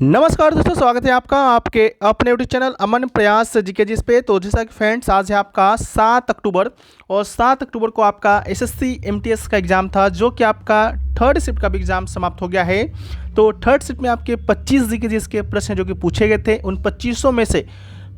नमस्कार दोस्तों, स्वागत है आपका आपके अपने यूट्यूब चैनल अमन प्रयास जीके जिस पे। तो जैसा कि फ्रेंड्स, आज है आपका 7 अक्टूबर और 7 अक्टूबर को आपका एसएससी एमटीएस का एग्ज़ाम था, जो कि आपका थर्ड शिफ्ट का भी एग्ज़ाम समाप्त हो गया है। तो थर्ड शिफ्ट में आपके 25 जीके जिसके प्रश्न जो कि पूछे गए थे, उन 2500 में से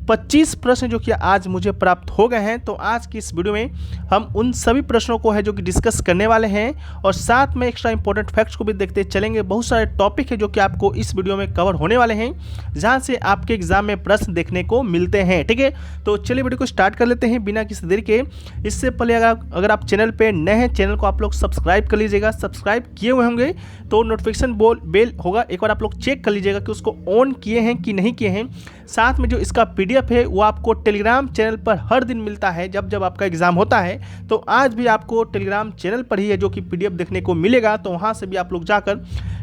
25 प्रश्न जो कि आज मुझे प्राप्त हो गए हैं। तो आज की इस वीडियो में हम उन सभी प्रश्नों को है जो कि डिस्कस करने वाले हैं और साथ में एक्स्ट्रा इंपॉर्टेंट फैक्ट्स को भी देखते चलेंगे। बहुत सारे टॉपिक है जो कि आपको इस वीडियो में कवर होने वाले हैं, जहां से आपके एग्जाम में प्रश्न देखने को मिलते हैं। ठीक है, तो चलिए वीडियो को स्टार्ट कर लेते हैं बिना किसी देरी के। इससे पहले अगर आप चैनल पर नए हैं, चैनल को आप लोग सब्सक्राइब कर लीजिएगा। सब्सक्राइब किए हुए होंगे तो नोटिफिकेशन बेल होगा, एक बार आप लोग चेक कर लीजिएगा कि उसको ऑन किए हैं कि नहीं किए हैं। साथ में जो इसका पीडीएफ है वो आपको टेलीग्राम चैनल पर हर दिन मिलता है जब आपका एग्जाम होता है। तो आज भी आपको टेलीग्राम चैनल पर ही है जो कि पीडीएफ देखने को मिलेगा। तो वहाँ से भी आप लोग जाकर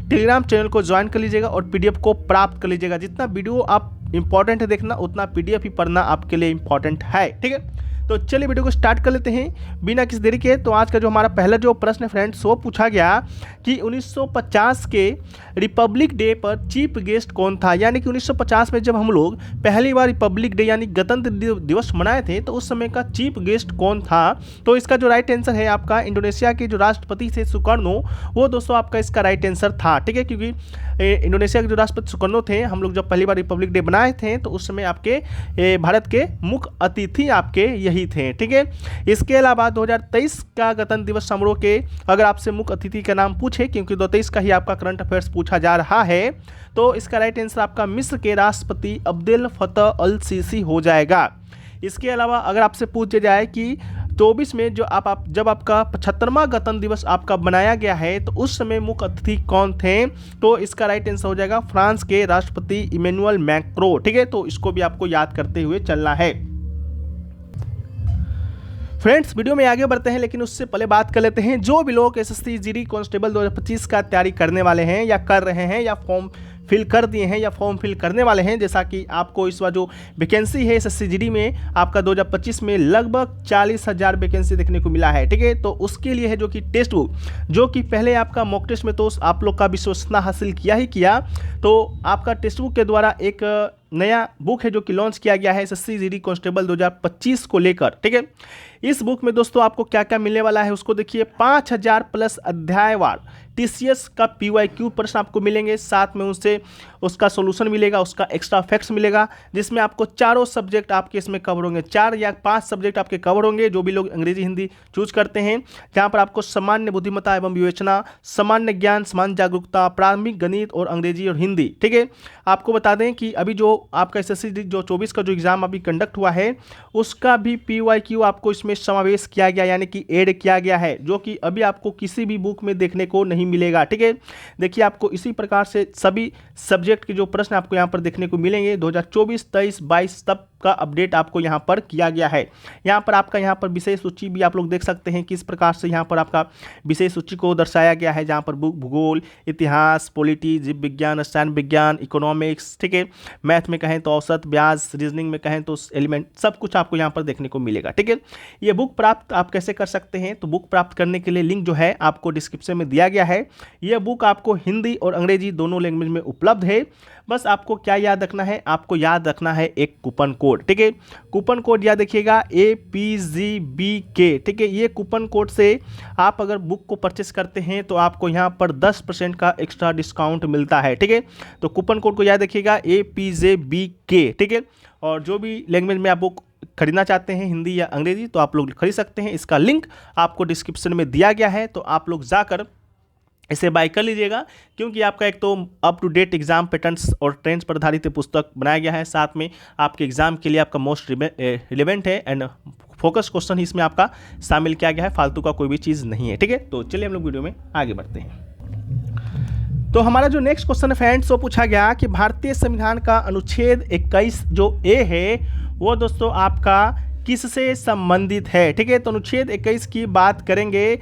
टेलीग्राम चैनल को ज्वाइन कर लीजिएगा और पीडीएफ को प्राप्त कर लीजिएगा। जितना वीडियो आप इंपॉर्टेंट है देखना, उतना पीडीएफ ही पढ़ना आपके लिए इंपॉर्टेंट है। ठीक है, तो चलिए वीडियो को स्टार्ट कर लेते हैं बिना किसी देरी के। तो आज का जो हमारा पहला जो प्रश्न है फ्रेंड्स, वो पूछा गया कि 1950 के रिपब्लिक डे पर चीफ गेस्ट कौन था। यानी कि 1950 में जब हम लोग पहली बार रिपब्लिक डे यानी गणतंत्र दिवस मनाए थे, तो उस समय का चीफ गेस्ट कौन था। तो इसका जो राइट आंसर है आपका इंडोनेशिया के जो राष्ट्रपति थे सुकर्नो, वो दोस्तों आपका इसका राइट आंसर था। ठीक है, क्योंकि इंडोनेशिया के जो राष्ट्रपति सुकर्नो थे, हम लोग जब पहली बार रिपब्लिक डे बनाए थे तो उस समय आपके भारत के मुख्य अतिथि आपके यही थे। ठीक है, इसके अलावा 2023 का गणतंत्र दिवस समारोह के अगर आपसे मुख्य अतिथि का नाम पूछे, क्योंकि 2023 का ही आपका करंट अफेयर्स पूछा जा रहा है, तो इसका राइट आंसर आपका मिस्र के राष्ट्रपति अब्देल फतह अल सीसी हो जाएगा। इसके अलावा अगर आपसे पूछा जाए कि 24 में जब आपका 75वां गणतंत्र दिवस आपका बनाया गया है, तो उस समय मुख्य अतिथि कौन थे, तो इसका राइट आंसर हो जाएगा फ्रांस के राष्ट्रपति इमैनुअल मैक्रों। ठीक है, तो इसको भी आपको याद करते हुए चलना है। फ्रेंड्स, वीडियो में आगे बढ़ते हैं, लेकिन उससे पहले बात कर लेते हैं जो भी लोग एसएससी जीडी कांस्टेबल 2025 का तैयारी करने वाले हैं या कर रहे हैं या फॉर्म फिल कर दिए हैं या फॉर्म फिल करने वाले हैं। जैसा कि आपको इस बार जो वैकेंसी है एसएससी जीडी में आपका 2025 में लगभग 40,000 वैकेंसी देखने को मिला है। ठीक है, तो उसके लिए है जो कि टेस्ट बुक, जो कि पहले आपका मॉक टेस्ट में तो आप लोग का विश्वसनीयता हासिल किया ही किया, तो आपका टेस्ट बुक के द्वारा एक नया बुक है जो कि लॉन्च किया गया है एसएससी जीडी कांस्टेबल 2025 को लेकर। ठीक है, इस बुक में दोस्तों आपको क्या क्या मिलने वाला है उसको देखिए। 5000 प्लस अध्यायवार टीसीएस का पीवाईक्यू प्रश्न आपको मिलेंगे, साथ में उनसे उसका सोल्यूशन मिलेगा, उसका एक्स्ट्रा फैक्ट्स मिलेगा, जिसमें आपको चारों सब्जेक्ट आपके इसमें कवर होंगे। 4 या 5 सब्जेक्ट आपके कवर होंगे, जो भी लोग अंग्रेजी हिंदी चूज करते हैं, जहाँ पर आपको सामान्य बुद्धिमत्ता एवं विवेचना, सामान्य ज्ञान, सामान्य जागरूकता, प्रारंभिक गणित और अंग्रेजी और हिंदी। ठीक है, आपको बता दें कि अभी जो आपका एसएससी जो 24 का जो एग्जाम अभी कंडक्ट हुआ है, उसका भी पीवाईक्यू आपको इसमें समावेश किया गया, यानी कि ऐड किया गया है, जो कि अभी आपको किसी भी बुक में देखने को नहीं मिलेगा। ठीक है, देखिए आपको इसी प्रकार से सभी सब्जेक्ट के जो प्रश्न आपको यहाँ पर देखने को मिलेंगे 2024, 23, 22 तब का अपडेट आपको यहाँ पर किया गया है। यहाँ पर आपका यहाँ पर विषय सूची भी आप लोग देख सकते हैं किस प्रकार से यहाँ पर आपका विषय सूची को दर्शाया गया है, जहाँ पर भूगोल, इतिहास, पॉलिटी, जीव विज्ञान, रसायन विज्ञान, इकोनॉमिक्स, ठीक है, मैथ में कहें तो औसत, ब्याज, रीजनिंग में कहें तो एलिमेंट, सब कुछ आपको यहाँ पर देखने को मिलेगा। ठीक है, ये बुक प्राप्त आप कैसे कर सकते हैं, तो बुक प्राप्त करने के लिए लिंक जो है आपको डिस्क्रिप्शन में दिया गया है। यह बुक आपको हिंदी और अंग्रेजी दोनों लैंग्वेज में उपलब्ध है। बस आपको क्या याद रखना है, आपको याद रखना है एक कूपन कोड। ठीक है, कूपन कोड याद रखिएगा APGBK। ठीक है, ये कूपन कोड से आप अगर बुक को परचेस करते हैं तो आपको यहाँ पर 10% का एक्स्ट्रा डिस्काउंट मिलता है। ठीक है, तो कूपन कोड को याद रखिएगा APGBK। ठीक है, और जो भी लैंग्वेज में आप बुक खरीदना चाहते हैं, हिंदी या अंग्रेजी, तो आप लोग खरीद सकते हैं। इसका लिंक आपको डिस्क्रिप्शन में दिया गया है, तो आप लोग जाकर इसे बाय कर लीजिएगा, क्योंकि आपका एक तो up to date exam patterns और ट्रेंड्स पर आधारित पुस्तक बनाया गया है, साथ में आपके एग्जाम के लिए आपका मोस्ट रिलेवेंट है एंड फोकस क्वेश्चन ही इसमें आपका शामिल किया गया है, फालतू का कोई भी चीज़ नहीं है। ठीक है, तो चलिए हम लोग वीडियो में आगे बढ़ते हैं। तो हमारा जो नेक्स्ट क्वेश्चन है फ्रेंड्स, वो पूछा गया कि भारतीय संविधान का अनुच्छेद 21 जो ए है, वो दोस्तों आपका किससे संबंधित है। ठीक है, तो अनुच्छेद 21 की बात करेंगे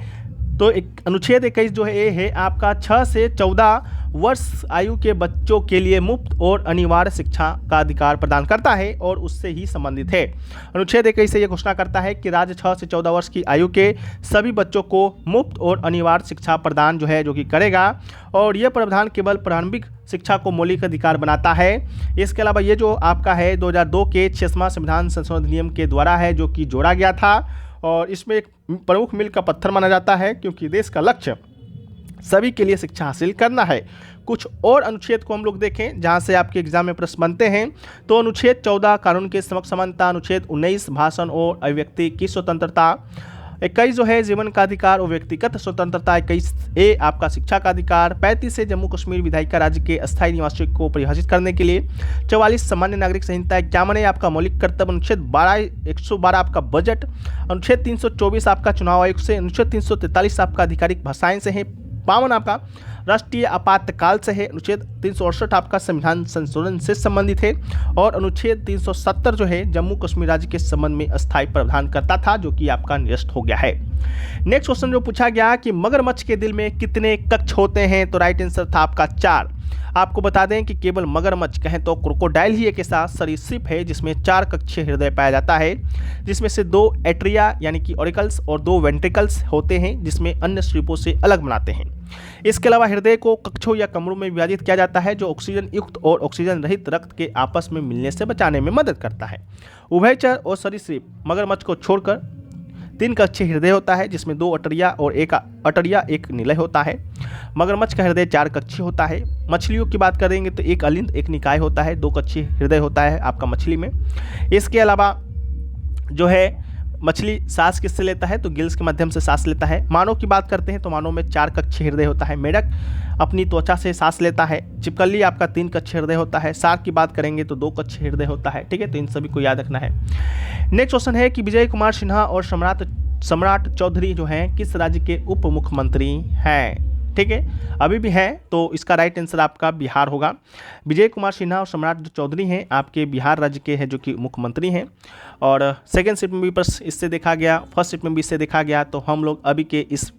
तो अनुच्छेद 21 जो है ये है आपका 6 से 14 वर्ष आयु के बच्चों के लिए मुफ्त और अनिवार्य शिक्षा का अधिकार प्रदान करता है और उससे ही संबंधित है। अनुच्छेद 21 से यह घोषणा करता है कि राज्य 6 से 14 वर्ष की आयु के सभी बच्चों को मुफ्त और अनिवार्य शिक्षा प्रदान जो है जो कि करेगा, और यह प्रावधान केवल प्रारंभिक शिक्षा को मौलिक अधिकार बनाता है। इसके अलावा ये जो आपका है 2002 के 6वां संविधान संशोधन अधिनियम के द्वारा है जो कि जोड़ा गया था, और इसमें एक प्रमुख मील का पत्थर माना जाता है क्योंकि देश का लक्ष्य सभी के लिए शिक्षा हासिल करना है। कुछ और अनुच्छेद को हम लोग देखें जहां से आपके एग्जाम में प्रश्न बनते हैं, तो अनुच्छेद 14 कानून के समक्ष समानता, अनुच्छेद 19 भाषण और अभिव्यक्ति की स्वतंत्रता, 21 जो है जीवन का अधिकार और व्यक्तिगत स्वतंत्रता, 21A आपका शिक्षा का अधिकार, 35 से जम्मू कश्मीर विधायिका राज्य के अस्थायी निवासियों को परिभाषित करने के लिए, 44 सामान्य नागरिक संहिता, 51 है आपका मौलिक कर्तव्य, अनुच्छेद 112 आपका बजट, अनुच्छेद 324 आपका चुनाव आयोग से, अनुच्छेद 343 आपका आधिकारिक भाषाएं से है, 52 आपका राष्ट्रीय आपातकाल से है, अनुच्छेद 368 आपका संविधान संशोधन से संबंधित है, और अनुच्छेद 370 जो है जम्मू कश्मीर राज्य के संबंध में अस्थायी प्रावधान करता था जो कि आपका निरस्त हो गया है। नेक्स्ट क्वेश्चन जो पूछा गया कि मगरमच्छ के दिल में कितने कक्ष होते हैं, तो राइट आंसर था आपका 4। आपको बता दें कि केवल मगरमच्छ कहें तो क्रोकोडाइल ही एक ऐसा सरीसृप है जिसमें 4 कक्षीय हृदय पाया जाता है, जिसमें से 2 एट्रिया यानी कि ऑरिकल्स और 2 वेंट्रिकल्स होते हैं, जिसमें अन्य श्रिपों से अलग बनाते हैं। इसके अलावा हृदय को कक्षों या कमरों में विभाजित किया जाता है जो ऑक्सीजन युक्त और ऑक्सीजन रहित रक्त के आपस में मिलने से बचाने में मदद करता है। उभयचर और सरीसृप मगरमच्छ को छोड़कर 3 कक्षीय हृदय होता है, जिसमें 2 अटरिया और 1 अटरिया 1 निलय होता है। मगरमच्छ का हृदय 4 कक्षीय होता है। मछलियों की बात करेंगे तो 1 अलिंद 1 निकाय होता है, 2 कक्षीय हृदय होता है आपका मछली में। इसके अलावा जो है मछली सांस किससे लेता है, तो गिल्स के माध्यम से सांस लेता है। मानव की बात करते हैं तो मानव में 4 कक्षीय हृदय होता है। मेढक अपनी त्वचा से सांस लेता है। छिपकली आपका 3 कक्षीय हृदय होता है। सार्क की बात करेंगे तो 2 कक्षीय हृदय होता है। ठीक है, तो इन सभी को याद रखना है। नेक्स्ट क्वेश्चन है कि विजय कुमार सिन्हा और सम्राट चौधरी जो हैं किस राज्य के उप मुख्यमंत्री हैं। ठीक है, अभी भी है, तो इसका राइट आंसर आपका बिहार होगा। विजय कुमार सिन्हा और सम्राट जो चौधरी हैं आपके बिहार राज्य के हैं जो कि मुख्यमंत्री हैं। और सेकंड शिफ्ट में भी प्रश्न इससे देखा गया, फर्स्ट शिफ्ट में भी इससे देखा गया, तो हम लोग अभी के इस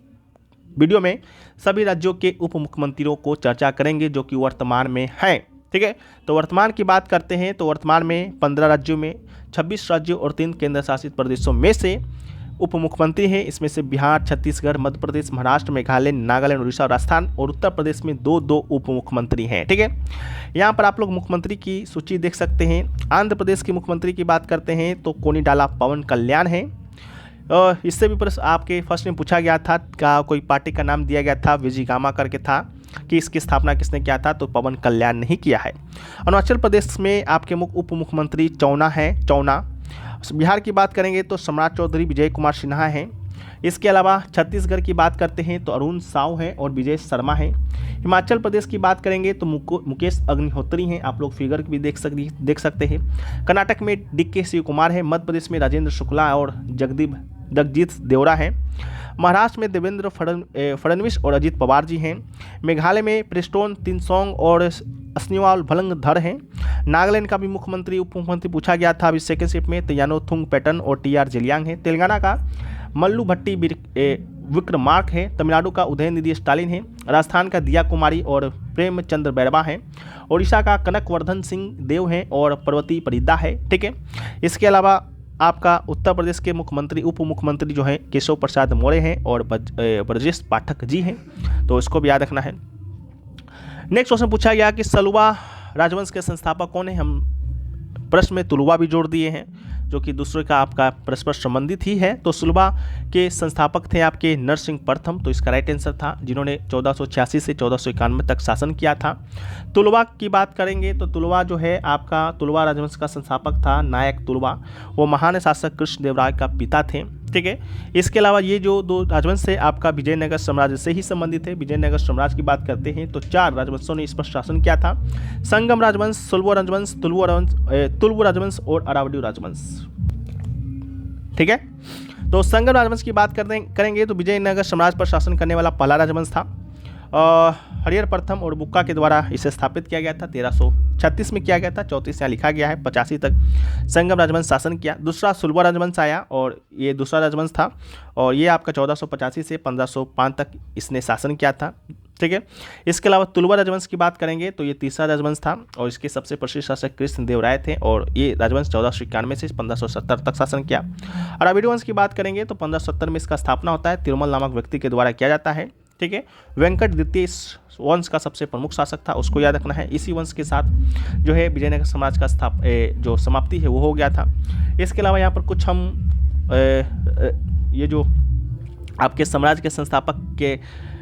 वीडियो में सभी राज्यों के उप मुख्यमंत्रियों को चर्चा करेंगे जो कि वर्तमान में हैं। ठीक है, तो वर्तमान की बात करते हैं तो वर्तमान में 15 राज्यों में 26 राज्यों और 3 केंद्र शासित प्रदेशों में से उप मुख्यमंत्री हैं। इसमें से बिहार, छत्तीसगढ़, मध्य प्रदेश, महाराष्ट्र, मेघालय, नागालैंड, उड़ीसा, राजस्थान और उत्तर प्रदेश में 2-2 उप मुख्यमंत्री हैं। ठीक है, यहाँ पर आप लोग मुख्यमंत्री की सूची देख सकते हैं। आंध्र प्रदेश के मुख्यमंत्री की बात करते हैं तो कोनिडाला पवन कल्याण है। इससे भी प्रश्न आपके फर्स्ट में पूछा गया था, क्या कोई पार्टी का नाम दिया गया था, विजिगामा करके था, कि इसकी स्थापना किसने किया था, तो पवन कल्याण ने ही किया है। अरुणाचल प्रदेश में आपके उप मुख्यमंत्री चौना है, चौना। बिहार की बात करेंगे तो सम्राट चौधरी, विजय कुमार सिन्हा हैं। इसके अलावा छत्तीसगढ़ की बात करते हैं तो अरुण साव हैं और विजय शर्मा हैं। हिमाचल प्रदेश की बात करेंगे तो मुकेश अग्निहोत्री हैं, आप लोग फिगर भी देख सकते हैं। कर्नाटक में DK शिव कुमार है। मध्य प्रदेश में राजेंद्र शुक्ला और जगजीत देवरा हैं। महाराष्ट्र में देवेंद्र फडणवीस और अजित पवार जी हैं। मेघालय में प्रेस्टोन तिनसोंग और अस्निवाल भलंगधर हैं। नागालैंड का भी मुख्यमंत्री उप मुख्यमंत्री पूछा गया था अभी सेकेंड शिफ्ट में, तो यानोथुंग पैटर्न और TR जेलियांग हैं। तेलंगाना का मल्लू भट्टी विक्रमार्क है। तमिलनाडु का उदयनिधि स्टालिन है। राजस्थान का दिया कुमारी और प्रेमचंद्र बैरवा हैं। ओडिशा का कनकवर्धन सिंह देव हैं और पर्वती परिदा है। ठीक है, इसके अलावा आपका उत्तर प्रदेश के मुख्यमंत्री उप मुख्यमंत्री जो हैं केशव प्रसाद मौर्य हैं और ब्रजेश पाठक जी हैं, तो इसको भी याद रखना है। नेक्स्ट क्वेश्चन पूछा गया कि सलुवा राजवंश के संस्थापक कौन है। हम प्रश्न में तुलुवा भी जोड़ दिए हैं जो कि दूसरे का आपका परस्पर संबंधित ही है। तो सुलभा के संस्थापक थे आपके नरसिंह प्रथम, तो इसका राइट आंसर था, जिन्होंने 1486 से 1491 तक शासन किया था। तुलवा की बात करेंगे तो तुलवा जो है आपका तुलवा राजवंश का संस्थापक था नायक तुलवा, वो महान शासक कृष्णदेवराय का पिता थे। ठीक है, इसके अलावा ये जो 2 राजवंश है आपका विजयनगर साम्राज्य से ही संबंधित है। विजयनगर साम्राज्य की बात करते हैं तो 4 राजवंशों ने इस पर शासन किया था। संगम राजवंश, सुलभ राजवंश, तुलु राजवंश और अरावली राजवंश। ठीक है, तो संगम राजवंश की बात करेंगे तो विजयनगर साम्राज्य पर शासन करने वाला पहला राजवंश था। हरिहर प्रथम और बुक्का के द्वारा इसे स्थापित किया गया था। 1336 में किया गया था, 34 यहाँ लिखा गया है। 85 तक संगम राजवंश शासन किया। दूसरा सुलभ राजवंश आया और ये दूसरा राजवंश था और ये आपका 1485 से 1505 तक इसने शासन किया था। ठीक है, इसके अलावा तुलवा राजवंश की बात करेंगे तो ये तीसरा राजवंश था और इसके सबसे प्रसिद्ध शासक कृष्णदेवराय थे और ये राजवंश 1491 से 1570 तक शासन किया। अरावली वंश की बात करेंगे तो 1570 में इसका स्थापना होता है, तिरुमल नामक व्यक्ति के द्वारा किया जाता है। ठीक है। वेंकट द्वितीय इस वंश का सबसे प्रमुख शासक था, उसको याद रखना है। इसी वंश के साथ जो है विजयनगर साम्राज्य का जो समाप्ति है वो हो गया था। इसके अलावा यहाँ पर कुछ हम ये जो आपके साम्राज्य के संस्थापक के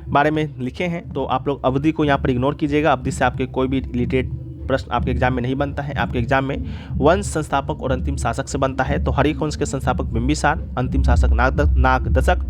बारे में लिखे हैं, तो आप लोग अवधि को यहाँ पर इग्नोर कीजिएगा। अवधि से आपके कोई भी रिलेटेड प्रश्न आपके एग्जाम में नहीं बनता है। आपके एग्जाम में वंश संस्थापक और अंतिम शासक से बनता है। तो हरिक वंश के संस्थापक बिंबिसार, अंतिम शासक नागदशक।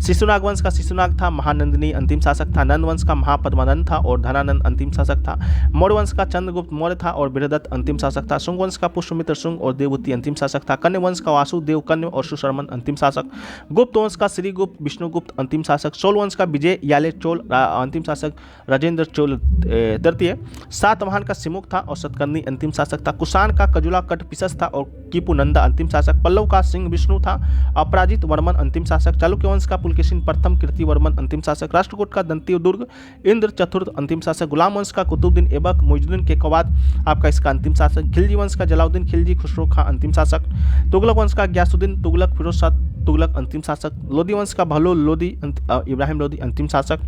शिशुनाग वंश का शिशुनाग था। महानंदिनी अंतिम शासक था। नंद वंश का महापद्मानंद था और धनानंद अंतिम शासक था। मौर्य वंश का चंद्रगुप्त मौर्य था और बृहदत्त अंतिम शासक था। शुंग वंश का पुष्यमित्र शुंग और देवभूति अंतिम शासक था। कन्या वंश का वासुदेव कन्या और सुशर्मन अंतिम शासक। गुप्त वंश का श्रीगुप्त विष्णुगुप्त अंतिम शासक। चोल वंश का विजय याले चोल अंतिम शासक राजेंद्र चोल तृतीय। सातवाहन का सिमुक था और सतकर्णी अंतिम शासक था। कुषाण का कजुला कट पिसस था और कीपुनंदा अंतिम शासक। पल्लव का सिंह विष्णु था। अपराजित वर्मन अंतिम शासक। चालुक्य वंश का पुलकेशिन प्रथम कीर्तिवर्मन अंतिम शासक। राष्ट्रकूट का दंती दुर्ग इंद्र चतुर्थ अंतिम शासक। गुलाम वंश का कुतुबुद्दीन ऐबक मुइजुद्दीन के कवाद आपका इसका अंतिम शासक। खिलजी वंश का जलाउद्दीन खिलजी खुसरो खां अंतिम शासक। तुगलक वंश का गयासुद्दीन तुगलक फिरोज शाह तुगलक अंतिम शासक। लोधी वंश का बहलोल लोधी इब्राहिम लोधी अंतिम शासक।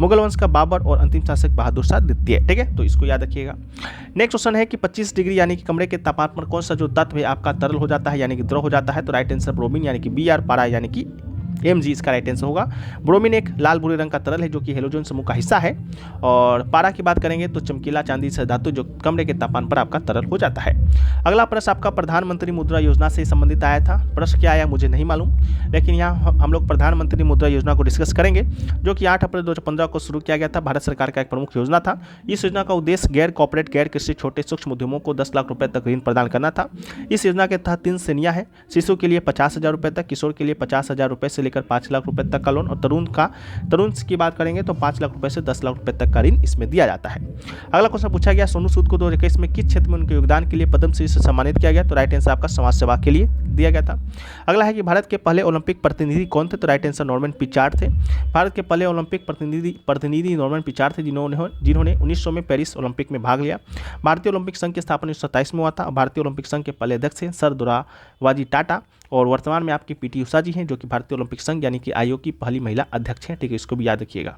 मुगल वंश का बाबर और अंतिम शासक बहादुर शाह द्वितीय। ठीक है, तो इसको याद रखिएगा। नेक्स्ट क्वेश्चन है कि 25 डिग्री यानी कि कमरे के तापमान पर कौन सा जो तत्व है आपका तरल हो जाता है यानी कि द्रव हो जाता है। तो राइट आंसर ब्रोमीन यानी कि Br, पारा यानी कि Mg इसका राइट आंसर होगा। ब्रोमीन एक लाल भूरे रंग का तरल है जो कि हेलोजन समूह का हिस्सा है। और पारा की बात करेंगे तो चमकीला चांदी से धातु जो कमरे के तापमान पर आपका तरल हो जाता है। अगला प्रश्न आपका प्रधानमंत्री मुद्रा योजना से संबंधित आया था। प्रश्न क्या आया मुझे नहीं मालूम, लेकिन यहाँ हम लोग प्रधानमंत्री मुद्रा योजना को डिस्कस करेंगे जो कि 8 अप्रैल 2015 को शुरू किया गया था। भारत सरकार का एक प्रमुख योजना था। इस योजना का उद्देश्य गैर कॉर्पोरेट गैर कृषि छोटे सूक्ष्म उद्यमों को 10 लाख रुपए तक ऋण प्रदान करना था। इस योजना के तहत 3 श्रेणियां हैं। शिशु के लिए 50,000 रुपये तक, किशोर के लिए 50,000 रुपये से लेकर 5 लाख रुपए तक का लोन और तरुण की बात करेंगे तो 5 लाख रुपए से 10 लाख रुपए तक का ऋण इसमें दिया जाता है। अगला क्वेश्चन पूछा गया सोनू सूद को 2021 में किस क्षेत्र में उनके योगदान के लिए पद्मश्री से सम्मानित किया गया। तो राइट आंसर आपका समाज सेवा के लिए दिया गया था। अगला है कि भारत के पहले ओलंपिक प्रतिनिधि कौन थे। तो राइट आंसर नॉर्मन पिचार्ड थे। भारत के पहले ओलंपिक प्रतिनिधि नॉर्मन पिचार्ड थे जिन्होंने 1900 में पेरिस ओलंपिक में भाग लिया। भारतीय ओलंपिक संघ की स्थापना 1927 में हुआ था। भारतीय ओलंपिक संघ के पहले अध्यक्ष हैं सर दुरावाजी टाटा और वर्तमान में आपकी पीटी उषा जी हैं जो कि भारतीय ओलंपिक संघ यानी कि आयोग की पहली महिला अध्यक्ष हैं। ठीक है, इसको भी याद रखिएगा।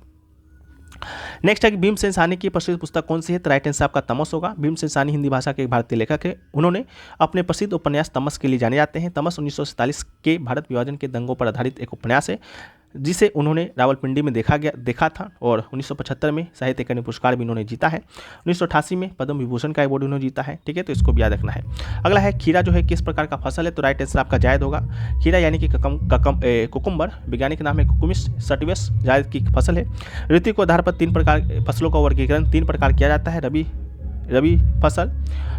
नेक्स्ट है कि भीमसेन साहनी की प्रसिद्ध पुस्तक कौन सी है। तो राइट आंसर आपका तमस होगा। भीमसेन साहनी हिंदी भाषा के एक भारतीय लेखक है। उन्होंने अपने प्रसिद्ध उपन्यास तमस के लिए जाने जाते हैं। तमस 1947 के भारत विभाजन के दंगों पर आधारित एक उपन्यास है जिसे उन्होंने रावलपिंडी में देखा था और 1975 में साहित्य अकादमी पुरस्कार भी उन्होंने जीता है। 1988 में पद्म विभूषण का अवार्ड उन्होंने जीता है। ठीक है, तो इसको भी याद रखना है। अगला है खीरा जो है किस प्रकार का फसल है। तो राइट आंसर आपका जायद होगा। खीरा यानी कि कुकुम्बर, वैज्ञानिक नाम है कुकुमिस सटिवस, जायद की फसल है। ऋतु के आधार पर 3 प्रकार फसलों का वर्गीकरण 3 प्रकार किया जाता है। रबी फसल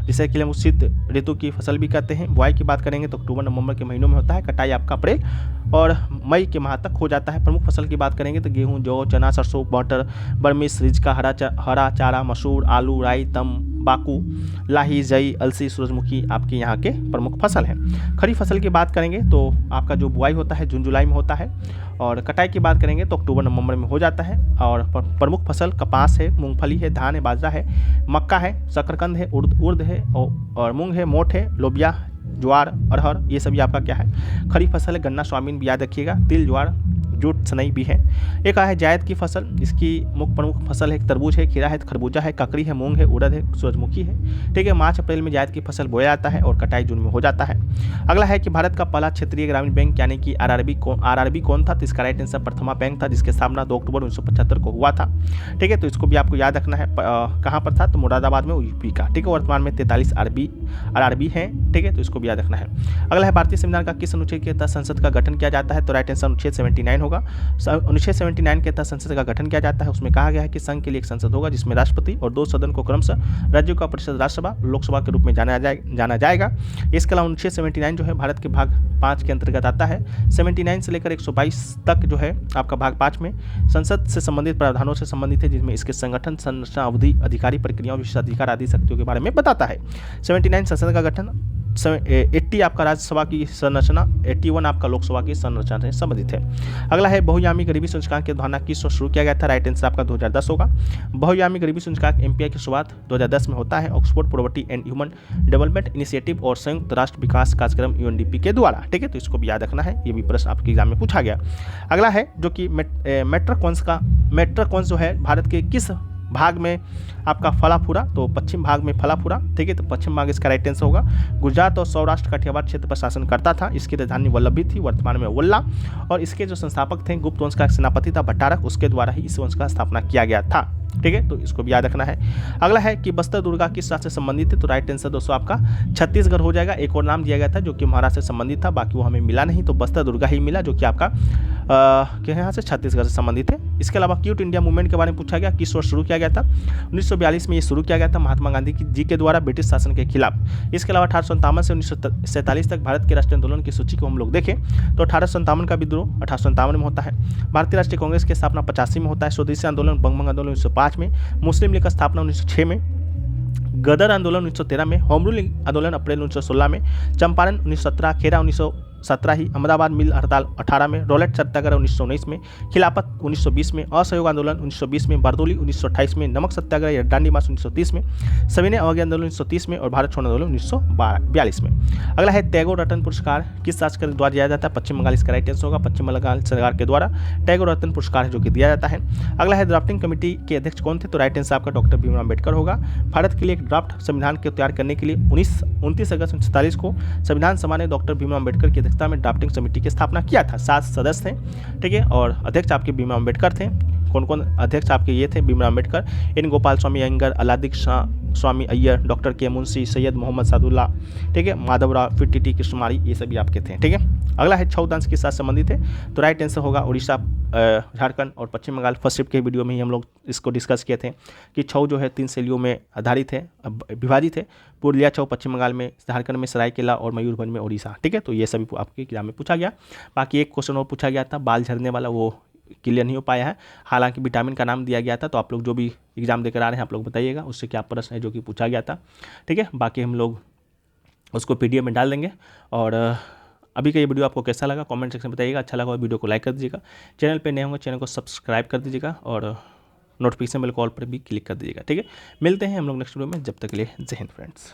जिसे कि हम उचित ऋतु की फसल भी कहते हैं। बुआई की बात करेंगे तो अक्टूबर नवंबर के महीनों में होता है। कटाई आपका अप्रैल और मई के माह तक हो जाता है। प्रमुख फसल की बात करेंगे तो गेहूं, जौ, चना, सरसों, मटर, बरमिस, रिजका, हरा चारा, मसूर, आलू, राई, तंबाकू, लाही, जई, अलसी, सूरजमुखी आपके यहाँ के प्रमुख फसल हैं। खरीफ फसल की बात करेंगे तो आपका जो बुआई होता है जून जुलाई में होता है और कटाई की बात करेंगे तो अक्टूबर नवंबर में हो जाता है। और प्रमुख फसल कपास है, मूंगफली है, धान है, बाजरा है, मक्का है, शकरकंद है, उर्द है और मूंग है, मोठ है, लोबिया, ज्वार, अरहर, ये सभी आपका क्या है खरीफ फसल है। गन्ना, सोयाबीन भी याद रखिएगा। तिल, ज्वार, जूट, सनई भी है। एक है जायद की फसल, इसकी मुख्य प्रमुख फसल है तरबूज है, खीरा है, खरबूजा है, ककड़ी है, मूंग है, उड़द है, सूरजमुखी है। ठीक है, मार्च अप्रैल में जायद की फसल बोया जाता है और कटाई जून में हो जाता है। अगला है कि भारत का पहला क्षेत्रीय ग्रामीण बैंक यानी कि आरआरबी कौन था। तो इसका राइट आंसर प्रथमा बैंक था जिसकी स्थापना 2 अक्टूबर 1975 को हुआ था। ठीक है, तो इसको भी आपको याद रखना है। कहाँ पर था तो मुरादाबाद में, यूपी का। ठीक है, वर्तमान में 43 आरआरबी है। ठीक है, तो इसको भी याद रखना है। अगला है भारतीय संविधान का किस अनुच्छेद के तहत संसद का गठन किया जाता है। तो राइट आंसर अनुच्छेद 79 होगा। अनुच्छेद 79 के तहत संसद का गठन किया जाता है। उसमें कहा गया है कि संघ के लिए एक संसद होगा जिसमें राष्ट्रपति और 2 सदन को क्रमशः राज्यों का परिषद राज्यसभा लोकसभा के रूप में जाना जाएगा। इसके अलावा अनुच्छेद 79 जो है भारत के भाग 5 के अंतर्गत आता है। 79 से लेकर 122 तक जो है आपका भाग 5 में संसद से संबंधित प्रावधानों से संबंधित है जिसमें इसके संगठन, संरचना, अवधि, अधिकारी, प्रक्रियाओं, विशेषाधिकार आदि शक्तियों के बारे में बताता है। 79 संसद का गठन 80 आपका राज्यसभा की संरचना, 81 आपका लोकसभा की संरचना से संबंधित है। अगला है बहुआयामी गरीबी सूचकांक की अवधारणा किस वर्ष शुरू किया गया था? राइट आंसर आपका 2010 होगा। बहुआयामी गरीबी सूचकांक एमपीआई की शुरुआत 2010 में होता है Oxford poverty and human development initiative और संयुक्त राष्ट्र विकास कार्यक्रम यूएनडीपी के द्वारा। ठीक है, तो इसको भी याद रखना है, ये भी प्रश्न आपके एग्जाम में पूछा गया। अगला है जो कि मेट्रोकॉन्स जो है भारत के किस भाग में आपका फलाफूरा, तो पश्चिम भाग में फलाफूरा। ठीक है, तो पश्चिम भाग इसका राइट आंसर होगा। गुजरात और सौराष्ट्र कठियावाड़ क्षेत्र पर शासन करता था। इसकी राजधानी वल्लभी थी, वर्तमान में वल्ला। और इसके जो संस्थापक थे गुप्त वंश का सेनापति था भट्टारक, उसके द्वारा ही इस वंश का स्थापना किया गया था। ठीक है, तो इसको भी याद रखना है। अगला है कि बस्तर दुर्गा किस राज्य से संबंधित है? तो राइट आंसर दोस्तों आपका छत्तीसगढ़ हो जाएगा। एक और नाम दिया गया था जो कि महाराष्ट्र से संबंधित था, बाकी वो हमें मिला नहीं, तो बस्तर दुर्गा ही मिला जो कि आपका यहाँ से छत्तीसगढ़ से संबंधित है। इसके अलावा क्विट इंडिया मूवमेंट के बारे में पूछा गया, किस वर्ष शुरू किया गया था? 1942 में ये शुरू किया गया था महात्मा गांधी जी के द्वारा ब्रिटिश शासन के खिलाफ। इसके अलावा 1857 से 1947 तक भारत के राष्ट्रीय आंदोलन की सूची को हम लोग देखें तो 1857 का विद्रोह 1857 में होता है। भारतीय राष्ट्रीय कांग्रेस की स्थापना 85 में होता है। स्वदेशी आंदोलन बंगभंग आंदोलन 1905 में, मुस्लिम लीग का स्थापना 1906 में, गदर आंदोलन 1913 में, होम रूल आंदोलन अप्रैल 1916 में, चंपारण 1917, खेरा 1917 ही, अहमदाबाद मिल हड़ताल 18 में, रॉलेट सत्याग्रह 1919 में, खिलाफत 1920 में, असहयोग आंदोलन 1920 में, बारदोली 1928 में, नमक सत्याग्रह या डांडी मार्च 1930 में, सविनय अवज्ञा आंदोलन 1930 में और भारत छोड़ो आंदोलन 1942 में। अगला है टैगोर रत्न पुरस्कार किस राज्य के द्वारा दिया जाता है? पश्चिम बंगाल इसका राइट आंसर होगा। पश्चिम बंगाल सरकार के द्वारा टैगोर रत्न पुरस्कार है जो कि दिया जाता है। अगला है ड्राफ्टिंग कमेटी के अध्यक्ष कौन थे? तो राइट आंसर आपका डॉक्टर भीमराव अम्बेडकर होगा। भारत के लिए एक ड्राफ्ट संविधान के तैयार करने के लिए 29 अगस्त 1947 को संविधान सभा ने डॉक्टर भीमराव अम्बेडकर की अध्यक्षता में ड्राफ्टिंग समिति की स्थापना किया था। 7 सदस्य थे। ठीक है, और अध्यक्ष आपके भीमराव अम्बेडकर थे। कौन कौन अध्यक्ष आपके ये थे? भीमराव अम्बेडकर, एन गोपाल स्वामी अयंगर, अलादीन स्वामी अय्यर, डॉक्टर के मुंशी, सैयद मोहम्मद सादुल्ला, ठीक है, माधवराव, फिर टी कृष्णमारी, ये सभी आपके थे। ठीक है, अगला है छऊ दांस के साथ संबंधित है, तो राइट आंसर होगा उड़ीसा, झारखंड और पश्चिम बंगाल। फर्स्ट शिफ्ट के वीडियो में ही हम लोग इसको डिस्कस किए थे कि छऊ जो है 3 शैलियों में आधारित है, विभाजित है। पुरुलिया छऊ पश्चिम बंगाल में, झारखंड में सरायकेला और मयूरभंज में उड़ीसा। ठीक है, तो ये सभी आपके एग्जाम में पूछा गया। बाकी एक क्वेश्चन और पूछा गया था बाल झड़ने वाला, वो क्लियर नहीं हो पाया है, हालांकि विटामिन का नाम दिया गया था। तो आप लोग जो भी एग्जाम देकर आ रहे हैं आप लोग बताइएगा उससे क्या प्रश्न है जो कि पूछा गया था। ठीक है, बाकी हम लोग उसको पीडीएफ में डाल देंगे। और अभी का ये वीडियो आपको कैसा लगा कमेंट सेक्शन में बताइएगा। अच्छा लगा वीडियो को लाइक कर दीजिएगा, चैनल पे नए होंगे चैनल को सब्सक्राइब कर दीजिएगा और नोटिफिकेशन बेल कॉल पर भी क्लिक कर दीजिएगा। ठीक है, मिलते हैं हम लोग नेक्स्ट वीडियो में, जब तक के लिए जय हिंद फ्रेंड्स।